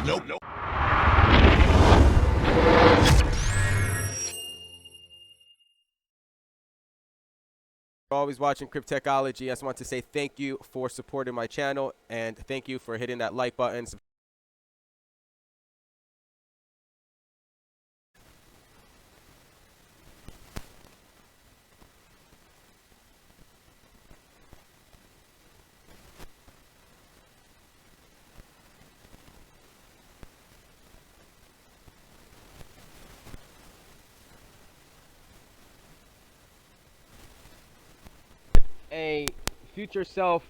Nope. Nope. Always watching Cryptechology. I just want to say thank you for supporting my channel, and thank you for hitting that like button. A future self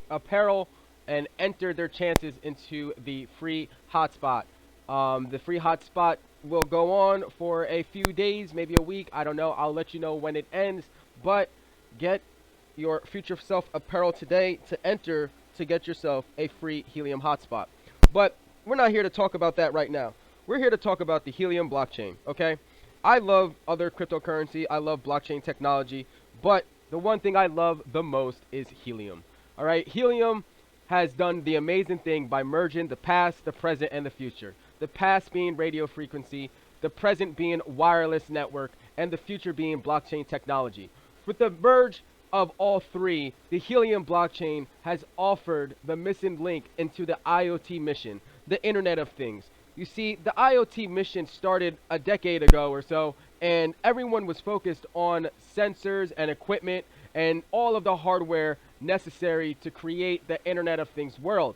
apparel and enter their chances into the free hotspot. The free hotspot will go on for a few days, maybe a week. I don't know. I'll let you know when it ends. But get your future self apparel today to enter to get yourself a free Helium hotspot. But we're not here to talk about that right now. We're here to talk about the Helium blockchain, okay? I love other cryptocurrency. I love blockchain technology. But the one thing I love the most is Helium. All right, Helium has done the amazing thing by merging the past, the present, and the future. The past being radio frequency, the present being wireless network, and the future being blockchain technology. With the merge of all three, the Helium blockchain has offered the missing link into the IoT mission, the Internet of Things. You see, the IoT mission started a decade ago or so, and everyone was focused on sensors and equipment and all of the hardware necessary to create the Internet of Things world.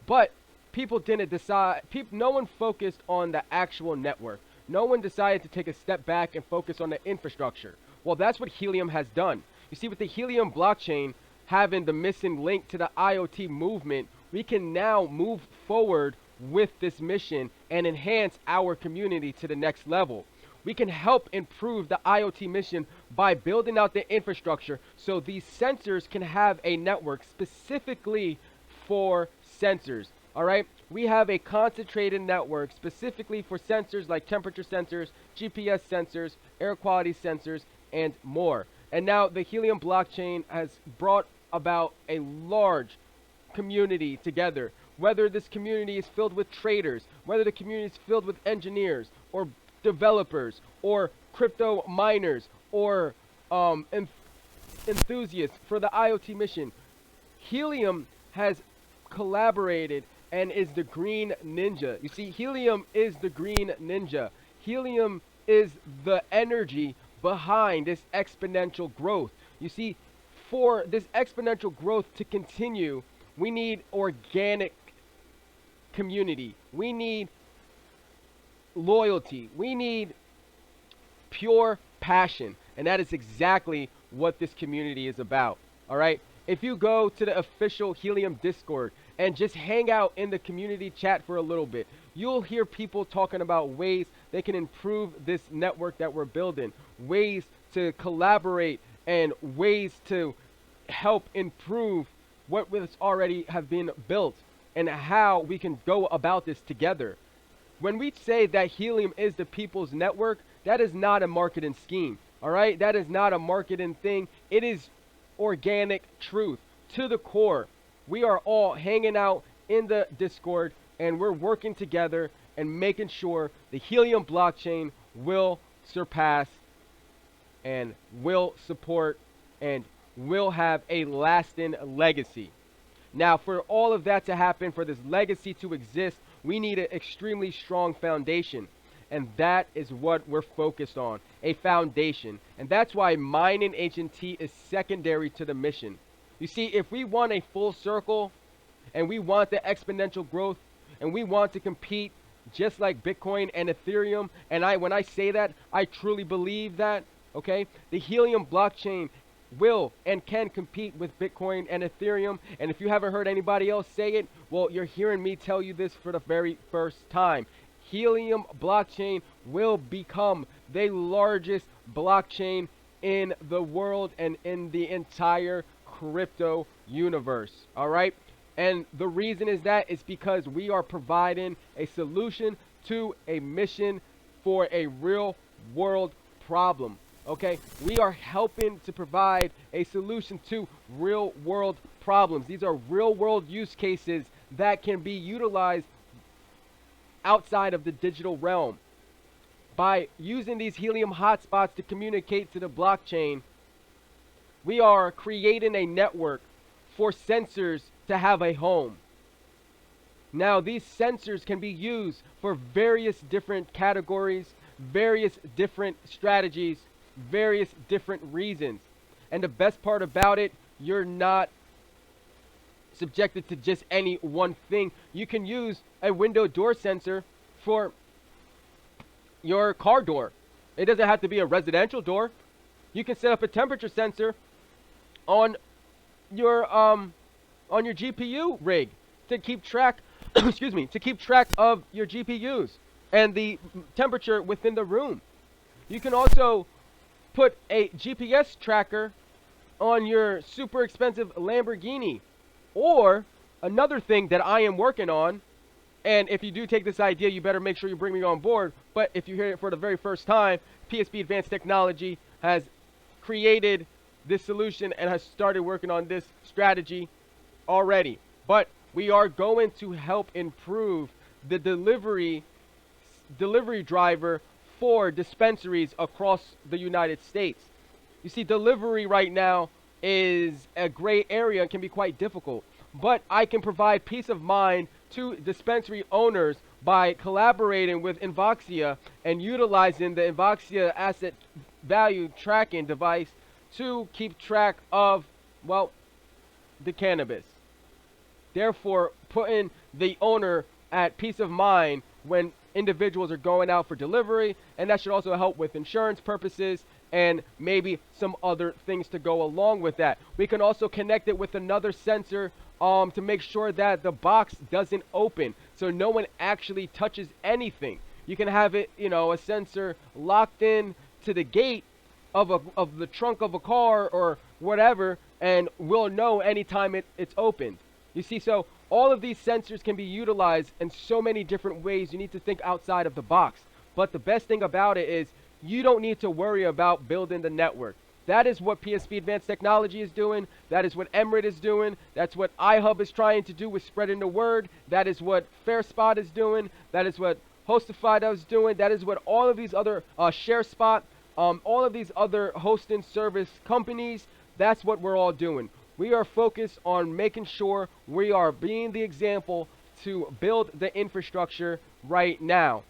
But people didn't decide, no one focused on the actual network. No one decided to take a step back and focus on the infrastructure. Well, that's what Helium has done. You see, with the Helium blockchain having the missing link to the IoT movement, we can now move forward with this mission and enhance our community to the next level. We can help improve the IoT mission by building out the infrastructure so these sensors can have a network specifically for sensors. All right, we have a concentrated network specifically for sensors like temperature sensors, GPS sensors, air quality sensors, and more. And now the Helium blockchain has brought about a large community together. Whether this community is filled with traders, whether the community is filled with engineers or developers or crypto miners or enthusiasts for the IoT mission, Helium has collaborated and is the green ninja. You see, Helium is the green ninja. Helium is the energy behind this exponential growth. You see, for this exponential growth to continue, we need organic community. We need loyalty. We need pure passion. And that is exactly what this community is about. All right? If you go to the official Helium Discord and just hang out in the community chat for a little bit, you'll hear people talking about ways they can improve this network that we're building, ways to collaborate, and ways to help improve what was already have been built, and how we can go about this together. When we say that Helium is the people's network, that is not a marketing scheme, all right? That is not a marketing thing. It is organic truth to the core. We are all hanging out in the Discord, and we're working together and making sure the Helium blockchain will surpass and will support and will have a lasting legacy. Now, for all of that to happen, for this legacy to exist, we need an extremely strong foundation. And that is what we're focused on, a foundation. And that's why mining HNT is secondary to the mission. You see, if we want a full circle, and we want the exponential growth, and we want to compete just like Bitcoin and Ethereum, and when I say that, I truly believe that, okay? The Helium blockchain will and can compete with Bitcoin and Ethereum. And if you haven't heard anybody else say it, well, you're hearing me tell you this for the very first time. Helium blockchain will become the largest blockchain in the world and in the entire crypto universe. All right? And the reason is that it's because we are providing a solution to a mission for a real world problem. Okay, we are helping to provide a solution to real world problems. These are real world use cases that can be utilized outside of the digital realm. By using these helium hotspots to communicate to the blockchain, we are creating a network for sensors to have a home. Now, these sensors can be used for various different categories, various different strategies, various different reasons. And the best part about it, you're not subjected to just any one thing. You can use a window door sensor for your car door. It doesn't have to be a residential door. You can set up a temperature sensor on your GPU rig to keep track excuse me, to keep track of your GPUs and the temperature within the room. You can also put a GPS tracker on your super expensive Lamborghini. Or another thing that I am working on, and if you do take this idea, you better make sure you bring me on board. But if you hear it for the very first time, PSP Advanced Technology has created this solution and has started working on this strategy already. But we are going to help improve the delivery driver for dispensaries across the United States. You see, delivery right now is a gray area and can be quite difficult. But I can provide peace of mind to dispensary owners by collaborating with Invoxia and utilizing the Invoxia asset value tracking device to keep track of, well, the cannabis. Therefore, putting the owner at peace of mind when individuals are going out for delivery, and that should also help with insurance purposes and maybe some other things to go along with that. We can also connect it with another sensor to make sure that the box doesn't open, so no one actually touches anything. You can have it, a sensor locked in to the gate of the trunk of a car or whatever, and we'll know anytime it's opened. You see, so all of these sensors can be utilized in so many different ways. You need to think outside of the box. But the best thing about it is you don't need to worry about building the network. That is what PSP Advanced Technology is doing. That is what Emirate is doing. That's what iHub is trying to do with spreading the word. That is what FairSpot is doing. That is what Hostify is doing. That is what all of these other ShareSpot, all of these other hosting service companies, that's what we're all doing. We are focused on making sure we are being the example to build the infrastructure right now.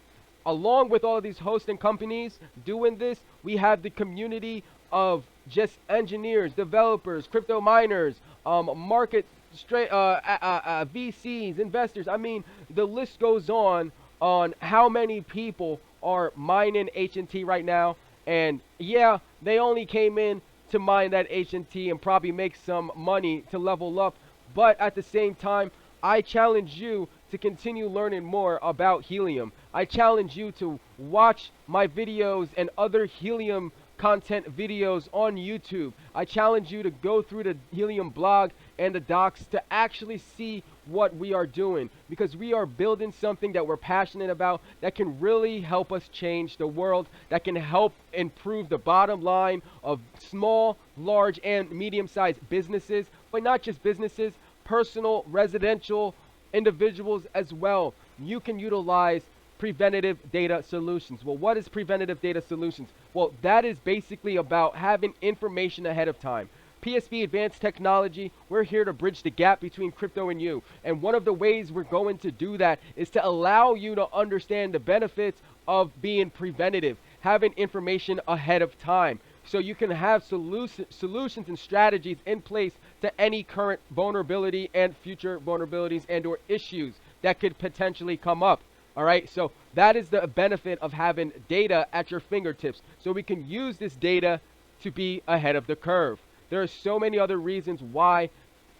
Along with all of these hosting companies doing this, we have the community of just engineers, developers, crypto miners, market VCs, investors. I mean, the list goes on how many people are mining HNT right now. And yeah, they only came in to mine that HNT and probably make some money to level up. But at the same time, I challenge you to continue learning more about Helium. I challenge you to watch my videos and other Helium content videos on YouTube. I challenge you to go through the Helium blog and the docs to actually see what we are doing, because we are building something that we're passionate about that can really help us change the world, that can help improve the bottom line of small, large, and medium-sized businesses, but not just businesses, personal, residential, individuals as well. You can utilize preventative data solutions. Well, what is preventative data solutions? Well, that is basically about having information ahead of time. PSP Advanced Technology, we're here to bridge the gap between crypto and you. And one of the ways we're going to do that is to allow you to understand the benefits of being preventative, having information ahead of time, so you can have solutions and strategies in place to any current vulnerability and future vulnerabilities and or issues that could potentially come up. All right, so that is the benefit of having data at your fingertips, so we can use this data to be ahead of the curve. There are so many other reasons why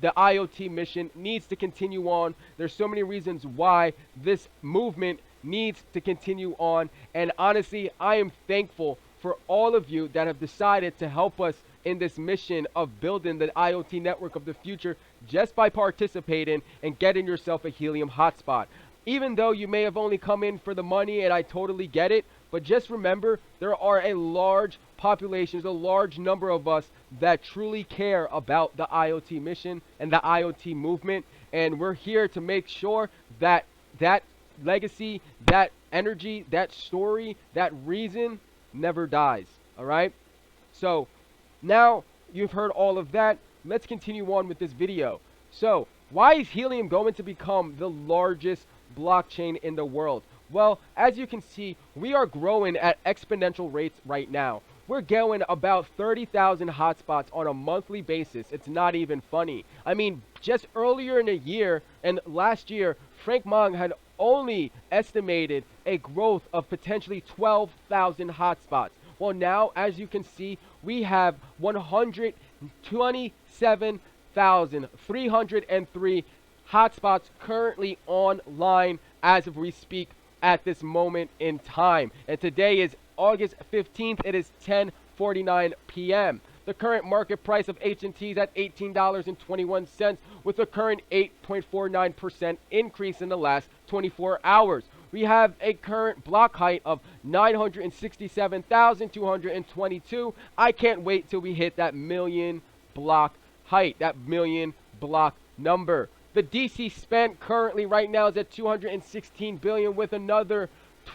the IoT mission needs to continue on. There's so many reasons why this movement needs to continue on. And honestly, I am thankful for all of you that have decided to help us in this mission of building the IoT network of the future just by participating and getting yourself a Helium hotspot. Even though you may have only come in for the money, and I totally get it, but just remember, there are a large population, there's a large number of us that truly care about the IoT mission and the IoT movement, and we're here to make sure that that legacy, that energy, that story, that reason never dies. All right? So now you've heard all of that. Let's continue on with this video. So, why is Helium going to become the largest blockchain in the world? Well, as you can see, we are growing at exponential rates right now. We're going about 30,000 hotspots on a monthly basis. It's not even funny. I mean, just earlier in the year and last year, Frank Mong had only estimated a growth of potentially 12,000 hotspots. Well, now, as you can see, we have 127,303 hotspots currently online as of we speak at this moment in time. And today is August 15th. It is 10:49 p.m. The current market price of HNT is at $18.21 with a current 8.49% increase in the last 24 hours. We have a current block height of 967,222. I can't wait till we hit that million block height, that million block number. The DC spent currently right now is at 216 billion with another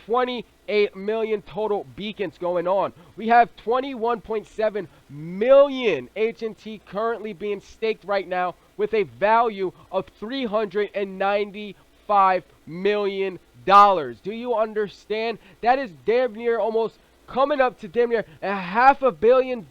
28 million total beacons going on. We have 21.7 million HNT currently being staked right now with a value of $395 million. Do you understand? That is damn near almost coming up to damn near $500 million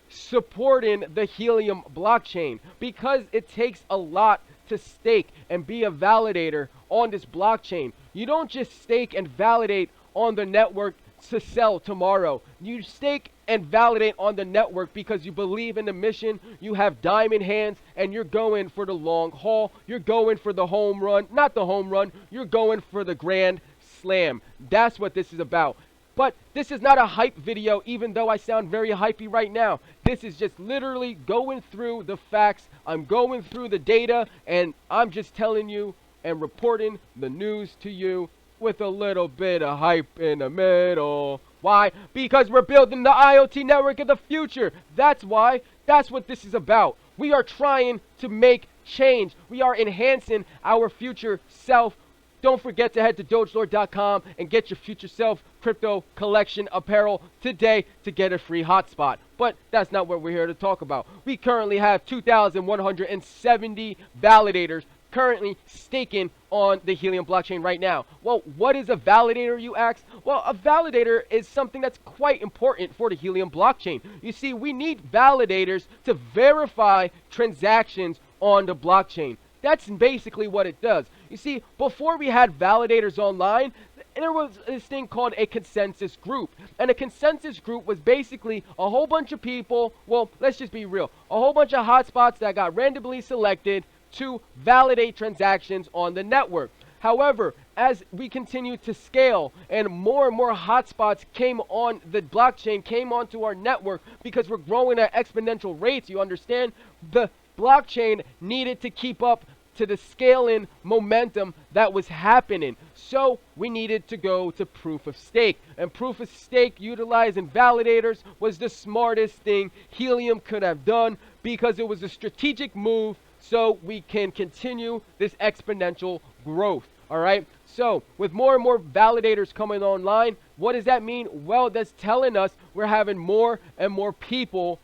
supporting the Helium blockchain, because it takes a lot to stake and be a validator on this blockchain. You don't just stake and validate on the network to sell tomorrow. You stake and validate on the network because you believe in the mission, you have diamond hands, and you're going for the long haul. You're going for the home run, not the home run, you're going for the grand slam. That's what this is about. But this is not a hype video, even though I sound very hypey right now. This is just literally going through the facts. I'm going through the data, and I'm just telling you and reporting the news to you with a little bit of hype in the middle. Why? Because we're building the IoT network of the future. That's why. That's what this is about. We are trying to make change. We are enhancing our future self. Don't forget to head to dogelord.com and get your future self crypto collection apparel today to get a free hotspot. But that's not what we're here to talk about. We currently have 2,170 validators currently staking on the Helium blockchain right now. Well, what is a validator, you ask? Well, a validator is something that's quite important for the Helium blockchain. You see, we need validators to verify transactions on the blockchain. That's basically what it does. You see, before we had validators online, there was this thing called a consensus group. And a consensus group was basically a whole bunch of people, well, let's just be real, a whole bunch of hotspots that got randomly selected to validate transactions on the network. However, as we continue to scale and more hotspots came on the blockchain, came onto our network, because we're growing at exponential rates, you understand, the blockchain needed to keep up to the scaling momentum that was happening. So we needed to go to proof of stake. And proof of stake utilizing validators was the smartest thing Helium could have done, because it was a strategic move so we can continue this exponential growth. All right. So with more and more validators coming online, what does that mean? Well, that's telling us we're having more and more people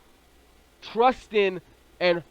trusting and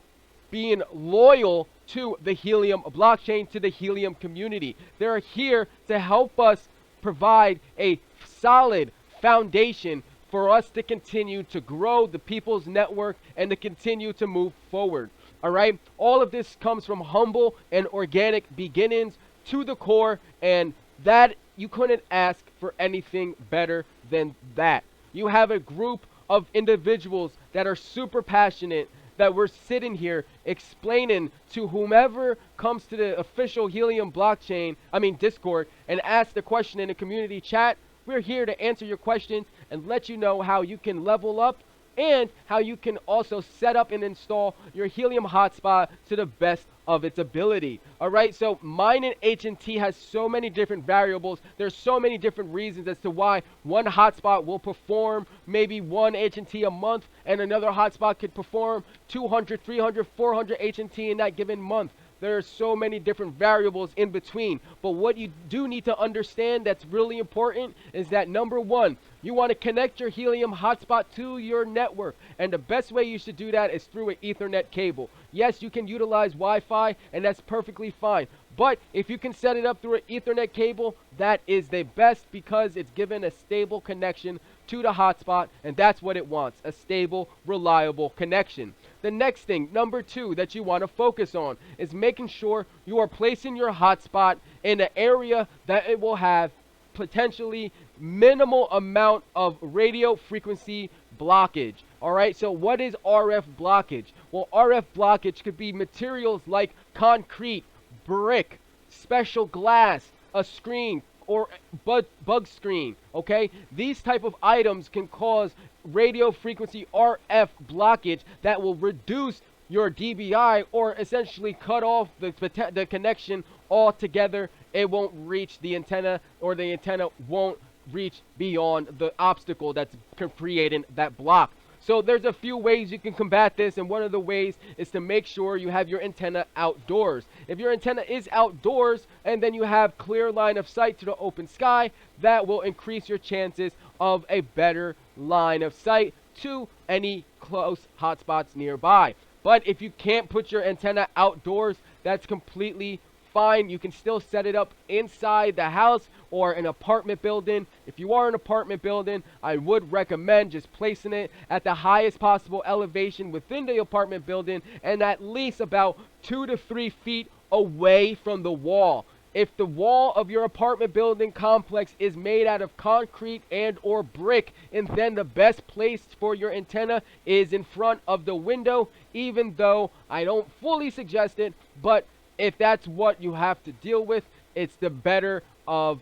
being loyal to the Helium blockchain, to the Helium community. They're here to help us provide a solid foundation for us to continue to grow the people's network and to continue to move forward. All right. All of this comes from humble and organic beginnings to the core, and that you couldn't ask for anything better than that. You have a group of individuals that are super passionate, that we're sitting here explaining to whomever comes to the official Helium blockchain, Discord, and ask the question in the community chat. We're here to answer your questions and let you know how you can level up and how you can also set up and install your Helium hotspot to the best of its ability. All right, so mining HNT has so many different variables. There's so many different reasons as to why one hotspot will perform maybe 1 HNT a month, and another hotspot could perform 200, 300, 400 HNT in that given month. There are so many different variables in between. But what you do need to understand that's really important is that number one, you want to connect your Helium hotspot to your network. And the best way you should do that is through an Ethernet cable. Yes, you can utilize Wi-Fi, and that's perfectly fine. But if you can set it up through an Ethernet cable, that is the best because it's given a stable connection to the hotspot, and that's what it wants, a stable, reliable connection. The next thing, number two, that you want to focus on is making sure you are placing your hotspot in an area that it will have potentially minimal amount of radio frequency blockage. All right, so what is RF blockage? Well, RF blockage could be materials like concrete, brick, special glass, a screen, or bug screen. Okay, these type of items can cause radio frequency RF blockage that will reduce your dBi or essentially cut off the connection altogether. It won't reach the antenna, or the antenna won't reach beyond the obstacle that's creating that block. So there's a few ways you can combat this, and one of the ways is to make sure you have your antenna outdoors. If your antenna is outdoors and then you have clear line of sight to the open sky, that will increase your chances of a better line of sight to any close hotspots nearby. But if you can't put your antenna outdoors, that's completely fine. You can still set it up inside the house or an apartment building. If you are an apartment building, I would recommend just placing it at the highest possible elevation within the apartment building and at least about 2 to 3 feet away from the wall. If the wall of your apartment building complex is made out of concrete and or brick, and then the best place for your antenna is in front of the window, even though I don't fully suggest it, but if that's what you have to deal with, it's the better of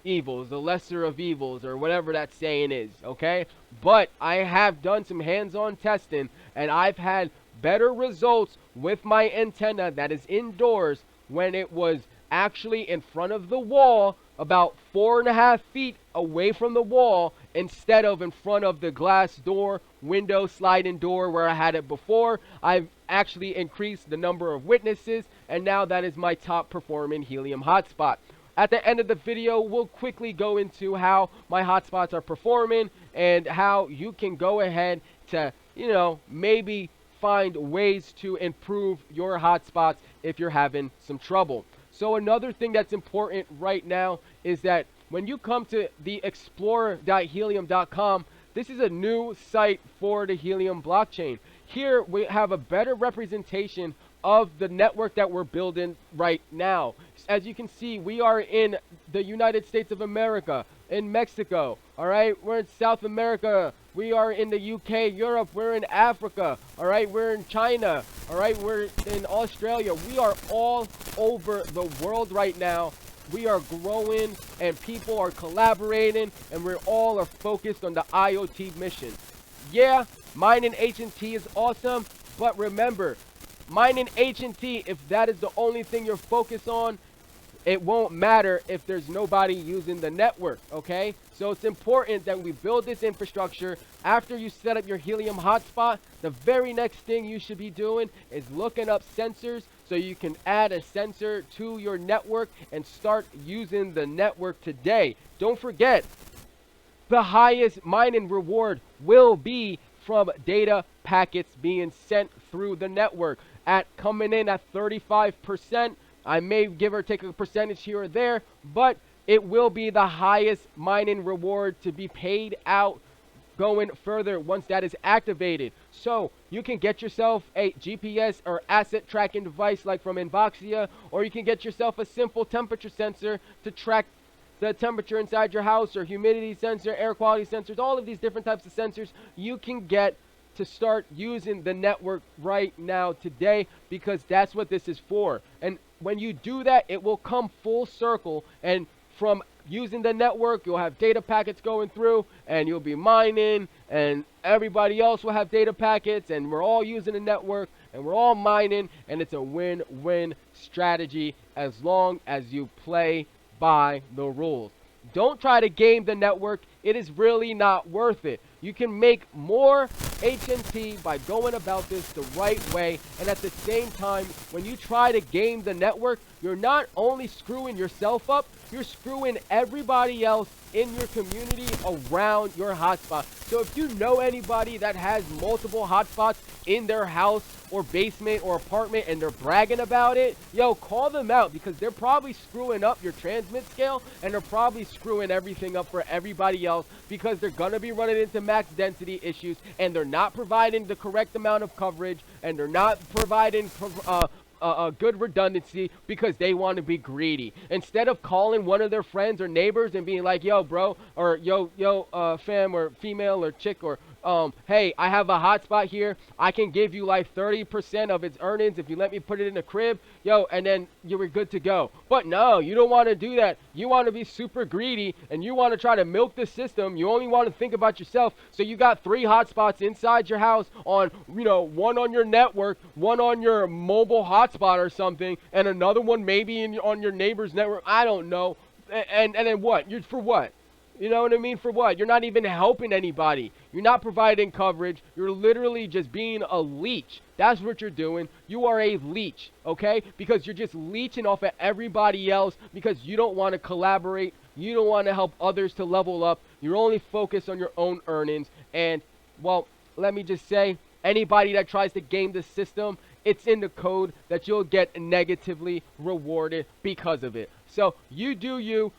evils, the lesser of evils, or whatever that saying is, okay? But I have done some hands-on testing, and I've had better results with my antenna that is indoors when it was actually in front of the wall, about 4.5 feet away from the wall, instead of in front of the glass door, window, sliding door where I had it before. I've actually increased the number of witnesses, and now that is my top performing Helium hotspot. At the end of the video, we'll quickly go into how my hotspots are performing and how you can go ahead to, maybe find ways to improve your hotspots if you're having some trouble. So another thing that's important right now is that when you come to the explorer.helium.com, this is a new site for the Helium blockchain. Here we have a better representation of the network that we're building right now. As you can see, we are in the United States of America, in Mexico, all right? We're in South America. We are in the UK, Europe. We're in Africa, all right? We're in China, all right? We're in Australia. We are all over the world right now. We are growing, and people are collaborating, and we're all are focused on the IoT mission. Yeah, mining HNT is awesome, but remember, mining HNT, if that is the only thing you're focused on, it won't matter if there's nobody using the network, okay? So it's important that we build this infrastructure. After you set up your Helium hotspot, the very next thing you should be doing is looking up sensors so you can add a sensor to your network and start using the network today. Don't forget, the highest mining reward will be from data packets being sent through the network. Coming in at 35%, I may give or take a percentage here or there, but it will be the highest mining reward to be paid out going further once that is activated. So you can get yourself a GPS or asset tracking device like from Invoxia, or you can get yourself a simple temperature sensor to track the temperature inside your house, or humidity sensor, air quality sensors, all of these different types of sensors you can get to start using the network right now today, because that's what this is for. And when you do that, it will come full circle, and from using the network, you'll have data packets going through, and you'll be mining, and everybody else will have data packets, and we're all using the network, and we're all mining, and it's a win-win strategy as long as you play by the rules. Don't try to game the network. it is really not worth it. You can make more HNT by going about this the right way, and at the same time, when you try to game the network, you're not only screwing yourself up, you're screwing everybody else in your community around your hotspot. So if you know anybody that has multiple hotspots in their house or basement or apartment and they're bragging about it, yo, call them out, because they're probably screwing up your transmit scale, and they're probably screwing everything up for everybody else, because they're gonna be running into max density issues, and they're not providing the correct amount of coverage, and they're not providing a good redundancy, because they want to be greedy. Instead of calling one of their friends or neighbors and being like, yo bro, or yo fam, or female, or chick, or hey, I have a hotspot here, I can give you like 30% of its earnings if you let me put it in a crib, yo, and then you were good to go. But no, you don't want to do that. You want to be super greedy, and you want to try to milk the system. You only want to think about yourself. So you got 3 hotspots inside your house on, you know, one on your network, one on your mobile hotspot or something, and another one maybe on your neighbor's network. I don't know. And then what? You're for what? You know what I mean? For what? You're not even helping anybody. You're not providing coverage. You're literally just being a leech. That's what you're doing. You are a leech, okay? Because you're just leeching off of everybody else, because you don't want to collaborate. You don't want to help others to level up. You're only focused on your own earnings. And, well, let me just say, anybody that tries to game the system, it's in the code that you'll get negatively rewarded because of it. So you do you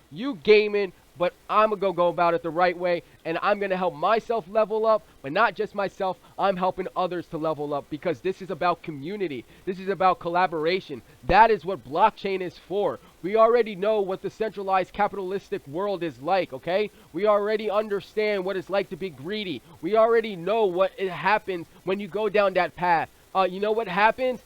gaming, but I'm going to go about it the right way, and I'm going to help myself level up, but not just myself, I'm helping others to level up, because this is about community. This is about collaboration. That is what blockchain is for. We already know what the centralized capitalistic world is like, okay? We already understand what it's like to be greedy. We already know what it happens when you go down that path. You know what happens?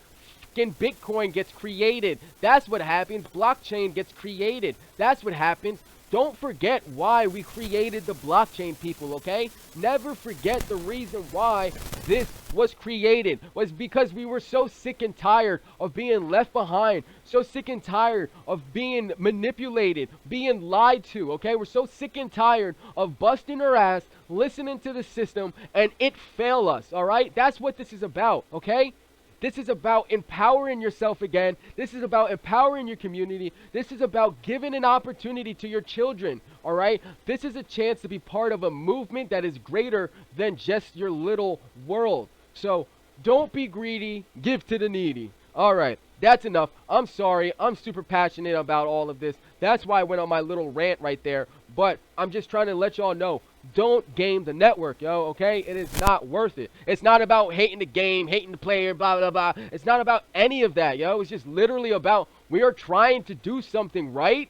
Bitcoin gets created. That's what happens. Blockchain gets created. That's what happens. Don't forget why we created the blockchain, people, okay? Never forget the reason why this was created was because we were so sick and tired of being left behind, so sick and tired of being manipulated, being lied to, okay? We're so sick and tired of busting our ass, listening to the system, and it fail us, all right? That's what this is about, okay? This is about empowering yourself again. This is about empowering your community. This is about giving an opportunity to your children, all right? This is a chance to be part of a movement that is greater than just your little world. So don't be greedy, give to the needy. All right, that's enough. I'm sorry, I'm super passionate about all of this. That's why I went on my little rant right there. But I'm just trying to let y'all know, don't game the network, yo, okay? It is not worth it. It's not about hating the game, hating the player, blah, blah, blah. It's not about any of that, yo. It's just literally about we are trying to do something right,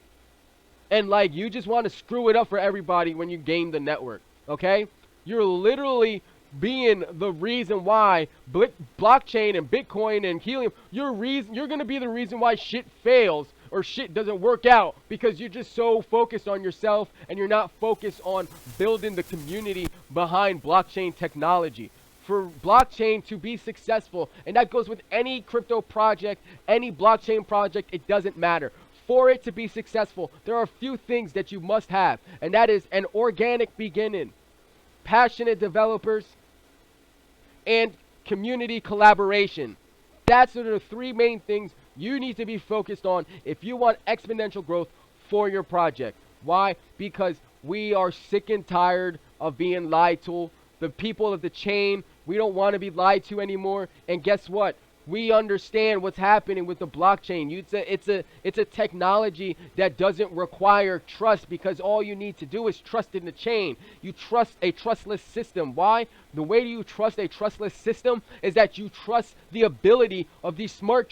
and, like, you just want to screw it up for everybody when you game the network, okay? You're literally being the reason why blockchain and Bitcoin and Helium, you're going to be the reason why shit fails or shit doesn't work out, because you're just so focused on yourself and you're not focused on building the community behind blockchain technology. For blockchain to be successful, and that goes with any crypto project, any blockchain project, it doesn't matter. For it to be successful, there are a few things that you must have, and that is an organic beginning, passionate developers, and community collaboration. That's the 3 main things you need to be focused on if you want exponential growth for your project. Why? Because we are sick and tired of being lied to. The people of the chain, we don't want to be lied to anymore. And guess what? We understand what's happening with the blockchain. It's a technology that doesn't require trust, because all you need to do is trust in the chain. You trust a trustless system. Why? The way you trust a trustless system is that you trust the ability of these smart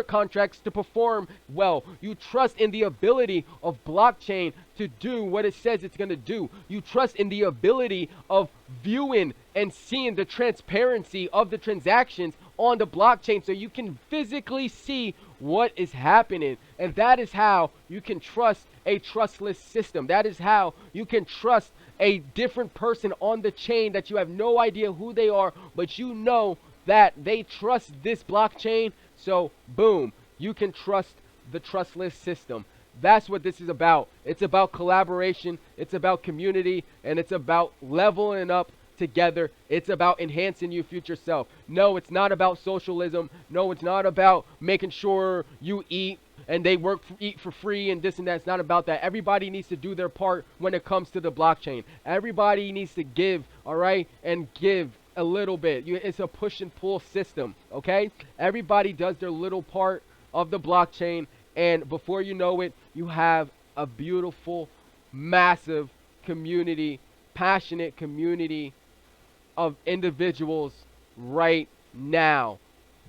contracts to perform well. You trust in the ability of blockchain to do what it says it's going to do. You trust in the ability of viewing and seeing the transparency of the transactions on the blockchain, so you can physically see what is happening. And that is how you can trust a trustless system. That is how you can trust a different person on the chain that you have no idea who they are, but you know that they trust this blockchain. So boom, you can trust the trustless system. That's what this is about. It's about collaboration, it's about community, and it's about leveling up together. It's about enhancing your future self. No, it's not about socialism. No, it's not about making sure you eat and they eat for free and this and that. It's not about that. Everybody needs to do their part when it comes to the blockchain. Everybody needs to give, all right, and give a little bit. It's a push and pull system, okay? Everybody does their little part of the blockchain, and before you know it, you have a beautiful, massive community, passionate community of individuals right now.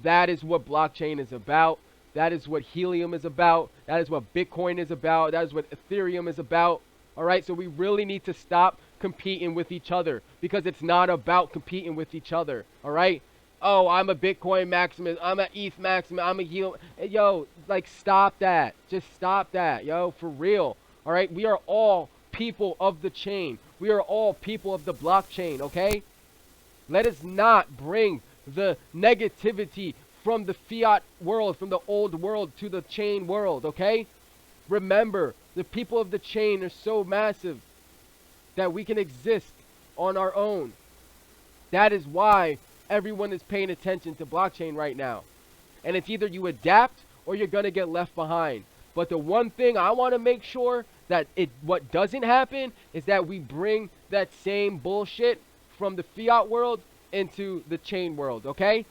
That is what blockchain is about. That is what Helium is about. That is what Bitcoin is about. That is what Ethereum is about. All right, so we really need to stop competing with each other, because it's not about competing with each other. All right. Oh, I'm a Bitcoin Maximus. I'm an ETH Maximus. I'm a Helium. Yo, like, stop that. Just stop that, yo, for real. All right. We are all people of the chain. We are all people of the blockchain. Okay. Let us not bring the negativity from the fiat world, from the old world, to the chain world, okay? Remember, the people of the chain are so massive that we can exist on our own. That is why everyone is paying attention to blockchain right now. And it's either you adapt or you're going to get left behind. But the one thing I want to make sure that what doesn't happen is that we bring that same bullshit from the fiat world into the chain world, okay?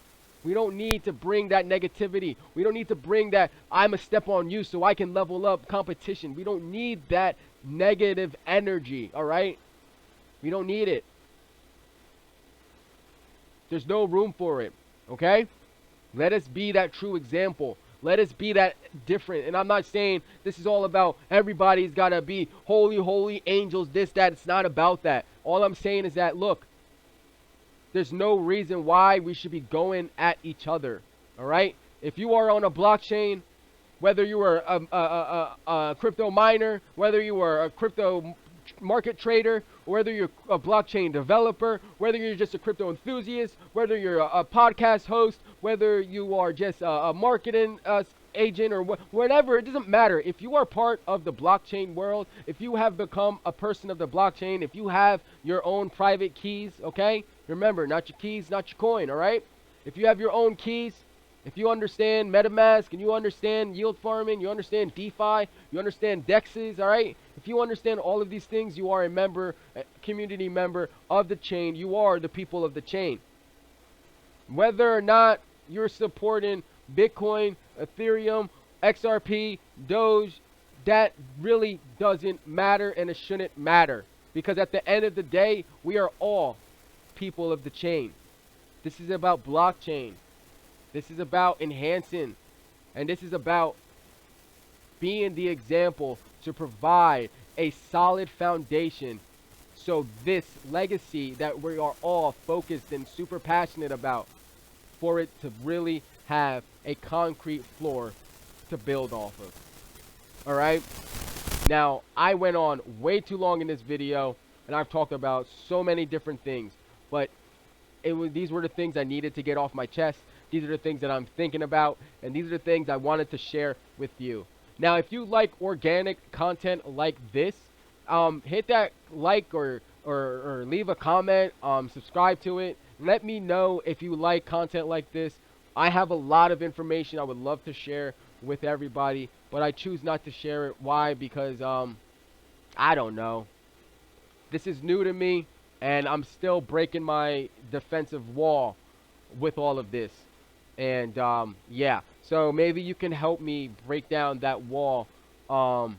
We don't need to bring that negativity. We don't need to bring that I'm a step on you so I can level up competition. We don't need that negative energy, all right? We don't need it. There's no room for it, okay? Let us be that true example. Let us be that different. And I'm not saying this is all about everybody's got to be holy, holy angels, this, that. It's not about that. All I'm saying is that, look, there's no reason why we should be going at each other, all right? If you are on a blockchain, whether you are a crypto miner, whether you are a crypto market trader, whether you're a blockchain developer, whether you're just a crypto enthusiast, whether you're a podcast host, whether you are just a marketing agent or whatever, it doesn't matter. If you are part of the blockchain world, if you have become a person of the blockchain, if you have your own private keys, okay? Remember, not your keys, not your coin, all right? If you have your own keys, if you understand MetaMask and you understand yield farming, you understand DeFi, you understand DEXs, all right? If you understand all of these things, you are a member, a community member of the chain. You are the people of the chain. Whether or not you're supporting Bitcoin, Ethereum, XRP, Doge, that really doesn't matter, and it shouldn't matter. Because at the end of the day, we are all people of the chain. This is about blockchain. This is about enhancing. And this is about being the example to provide a solid foundation, so this legacy that we are all focused and super passionate about, for it to really have a concrete floor to build off of. All right. Now, I went on way too long in this video, and I've talked about so many different things, but these were the things I needed to get off my chest. These are the things that I'm thinking about, and these are the things I wanted to share with you. Now, if you like organic content like this, hit that like or leave a comment, subscribe to it. Let me know if you like content like this. I have a lot of information I would love to share with everybody, but I choose not to share it. Why? Because I don't know. This is new to me, and I'm still breaking my defensive wall with all of this. And yeah, so maybe you can help me break down that wall, and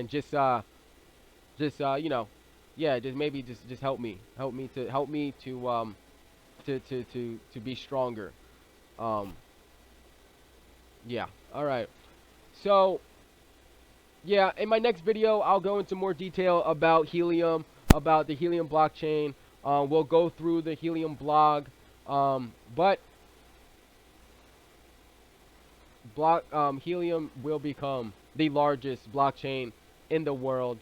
just you know, yeah, just maybe just help me to be stronger. Yeah, all right. So yeah, in my next video, I'll go into more detail about Helium, about the Helium blockchain. We'll go through the Helium blog, but Helium will become the largest blockchain in the world,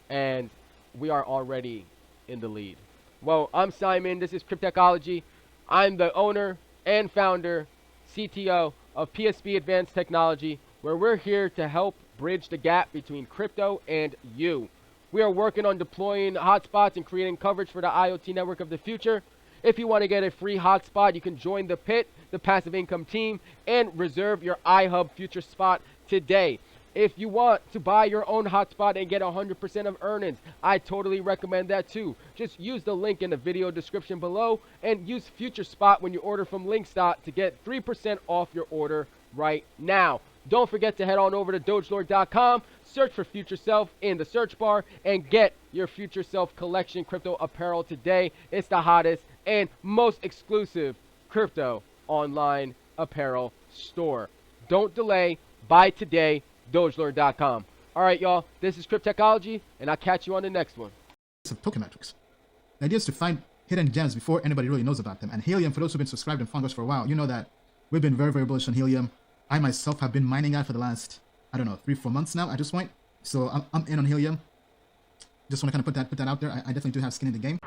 and we are already in the lead. Well, I'm Simon. This is Cryptechology. I'm the owner and founder, CTO of PSB Advanced Technology, where we're here to help bridge the gap between crypto and you. We are working on deploying hotspots and creating coverage for the IoT network of the future. If you want to get a free hotspot, you can join the PIT, the passive income team, and reserve your iHub future spot today. If you want to buy your own hotspot and get 100% of earnings, I totally recommend that too. Just use the link in the video description below and use future spot when you order from Linkstop to get 3% off your order right now. Don't forget to head on over to dogelord.com, search for Future Self in the search bar, and get your Future Self collection crypto apparel today. It's the hottest and most exclusive crypto online apparel store. Don't delay. Buy today. dogelord.com. All right, y'all. This is Cryptechology, and I'll catch you on the next one. Of token metrics. The idea is to find hidden gems before anybody really knows about them. And Helium, for those who've been subscribed and followed us for a while, you know that we've been very, very bullish on Helium. I myself have been mining that for the last, I don't know, 3-4 months now at this point. So I'm in on Helium. Just want to kind of put that out there. I definitely do have skin in the game.